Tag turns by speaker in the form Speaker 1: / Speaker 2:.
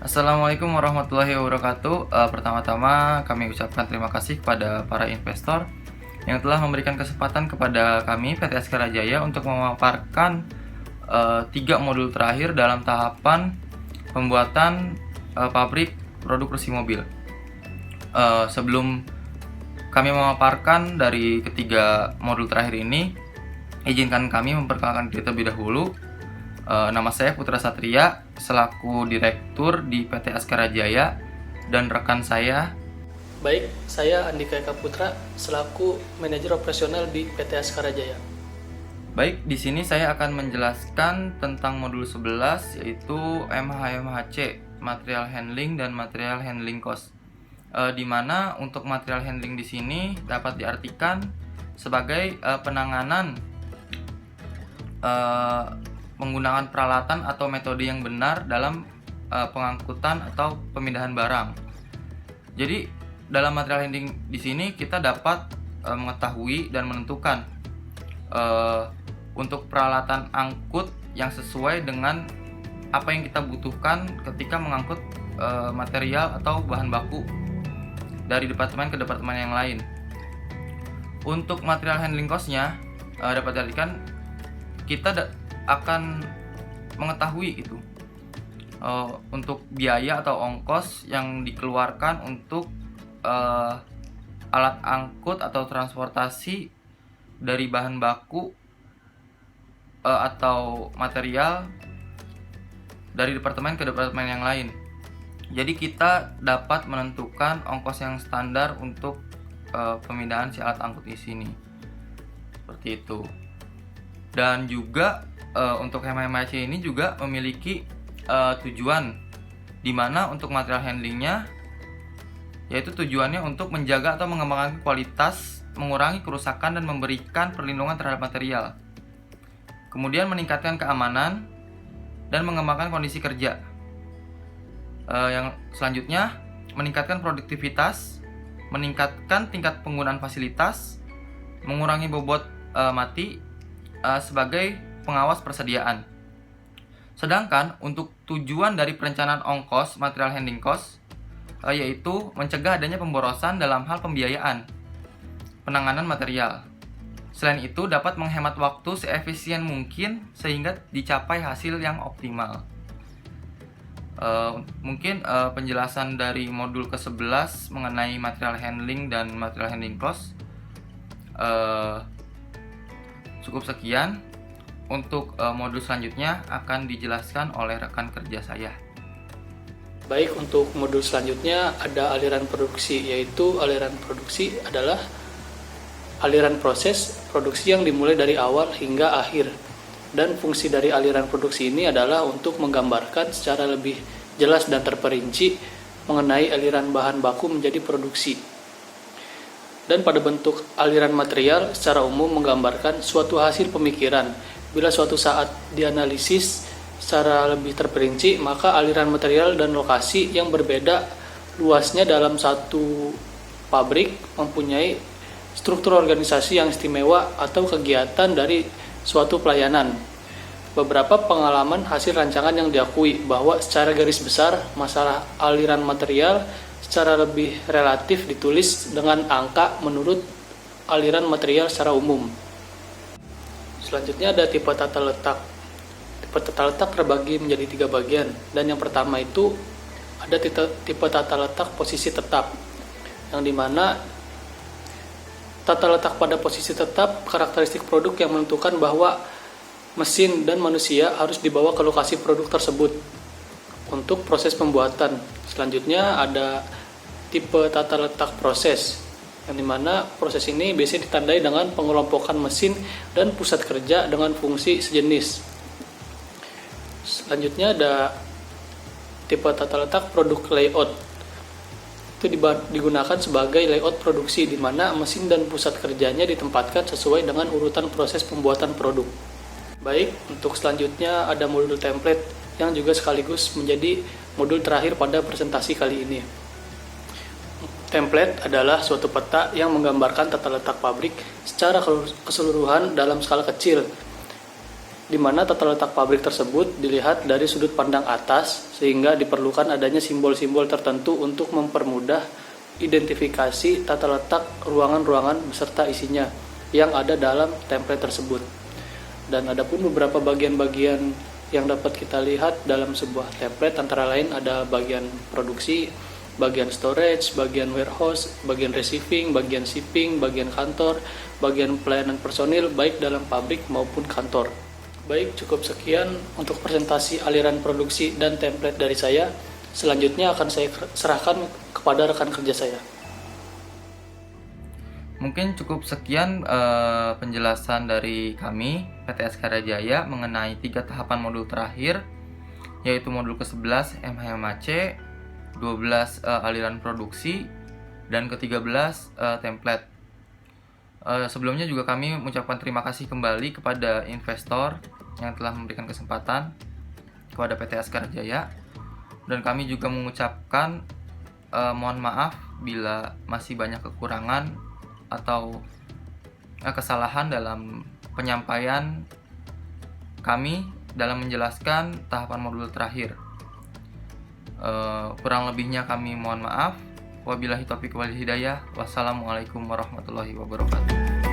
Speaker 1: Assalamualaikum warahmatullahi wabarakatuh. Pertama-tama kami ucapkan terima kasih kepada para investor yang telah memberikan kesempatan kepada kami PT Askara Jaya untuk memaparkan 3 modul terakhir dalam tahapan pembuatan pabrik produk kursi mobil. Sebelum kami memaparkan dari ketiga modul terakhir ini, izinkan kami memperkenalkan diri terlebih dahulu. Nama saya Putra Satria selaku Direktur di PT Askara Jaya dan rekan saya.
Speaker 2: Baik, saya Andika Eka Putra selaku Manajer Operasional di PT Askara Jaya.
Speaker 1: Baik, di sini saya akan menjelaskan tentang modul 11 yaitu MHMHC, Material Handling dan Material Handling Cost. Di mana untuk material handling di sini dapat diartikan sebagai penanganan menggunakan peralatan atau metode yang benar dalam pengangkutan atau pemindahan barang. Jadi dalam material handling di sini kita dapat mengetahui dan menentukan untuk peralatan angkut yang sesuai dengan apa yang kita butuhkan ketika mengangkut material atau bahan baku dari departemen ke departemen yang lain. Untuk material handling cost-nya dapat diartikan kita akan mengetahui itu untuk biaya atau ongkos yang dikeluarkan untuk alat angkut atau transportasi dari bahan baku atau material dari departemen ke departemen yang lain. Jadi kita dapat menentukan ongkos yang standar untuk pemindahan si alat angkut di sini. Seperti itu. Dan juga untuk MHMHC ini juga memiliki tujuan, di mana untuk material handlingnya yaitu tujuannya untuk menjaga atau mengembangkan kualitas, mengurangi kerusakan dan memberikan perlindungan terhadap material. Kemudian meningkatkan keamanan dan mengembangkan kondisi kerja. Yang selanjutnya meningkatkan produktivitas, meningkatkan tingkat penggunaan fasilitas, mengurangi bobot mati sebagai pengawas persediaan. Sedangkan untuk tujuan dari perencanaan ongkos material handling cost yaitu mencegah adanya pemborosan dalam hal pembiayaan penanganan material. Selain itu dapat menghemat waktu seefisien mungkin sehingga dicapai hasil yang optimal. Mungkin penjelasan dari modul ke-11 mengenai material handling dan material handling cost cukup sekian. Untuk modul selanjutnya akan dijelaskan oleh rekan kerja saya.
Speaker 2: Baik, untuk modul selanjutnya ada aliran produksi, yaitu aliran produksi adalah aliran proses produksi yang dimulai dari awal hingga akhir. Dan fungsi dari aliran produksi ini adalah untuk menggambarkan secara lebih jelas dan terperinci mengenai aliran bahan baku menjadi produksi. Dan pada bentuk aliran material secara umum menggambarkan suatu hasil pemikiran. Bila suatu saat dianalisis secara lebih terperinci, maka aliran material dan lokasi yang berbeda luasnya dalam satu pabrik mempunyai struktur organisasi yang istimewa atau kegiatan dari suatu pelayanan. Beberapa pengalaman hasil rancangan yang diakui bahwa secara garis besar masalah aliran material secara lebih relatif ditulis dengan angka menurut aliran material secara umum. Selanjutnya ada tipe tata letak. Tipe tata letak terbagi menjadi 3 bagian, dan yang pertama itu ada tipe tata letak posisi tetap, yang dimana tata letak pada posisi tetap karakteristik produk yang menentukan bahwa mesin dan manusia harus dibawa ke lokasi produk tersebut untuk proses pembuatan. Selanjutnya ada tipe tata letak proses, yang dimana proses ini biasanya ditandai dengan pengelompokan mesin dan pusat kerja dengan fungsi sejenis. Selanjutnya ada tipe tata letak produk layout. Itu digunakan sebagai layout produksi, di mana mesin dan pusat kerjanya ditempatkan sesuai dengan urutan proses pembuatan produk. Baik, untuk selanjutnya ada modul template yang juga sekaligus menjadi modul terakhir pada presentasi kali ini. Template adalah suatu peta yang menggambarkan tata letak pabrik secara keseluruhan dalam skala kecil, di mana tata letak pabrik tersebut dilihat dari sudut pandang atas, sehingga diperlukan adanya simbol-simbol tertentu untuk mempermudah identifikasi tata letak ruangan-ruangan beserta isinya yang ada dalam template tersebut. Dan ada pun beberapa bagian-bagian yang dapat kita lihat dalam sebuah template, antara lain ada bagian produksi, bagian storage, bagian warehouse, bagian receiving, bagian shipping, bagian kantor, bagian pelayanan personil baik dalam pabrik maupun kantor. Baik, cukup sekian untuk presentasi aliran produksi dan template dari saya. Selanjutnya akan saya serahkan kepada rekan kerja saya.
Speaker 1: Mungkin cukup sekian penjelasan dari kami PT Askara Jaya mengenai 3 tahapan modul terakhir, yaitu modul ke-11 MHMAC, 12 aliran produksi, dan ke-13 template. Sebelumnya juga kami mengucapkan terima kasih kembali kepada investor yang telah memberikan kesempatan kepada PT Askara Jaya, dan kami juga mengucapkan mohon maaf bila masih banyak kekurangan atau kesalahan dalam penyampaian kami dalam menjelaskan tahapan modul terakhir. Kurang lebihnya kami mohon maaf. Wabillahi taufiq wal hidayah. Wassalamualaikum warahmatullahi wabarakatuh.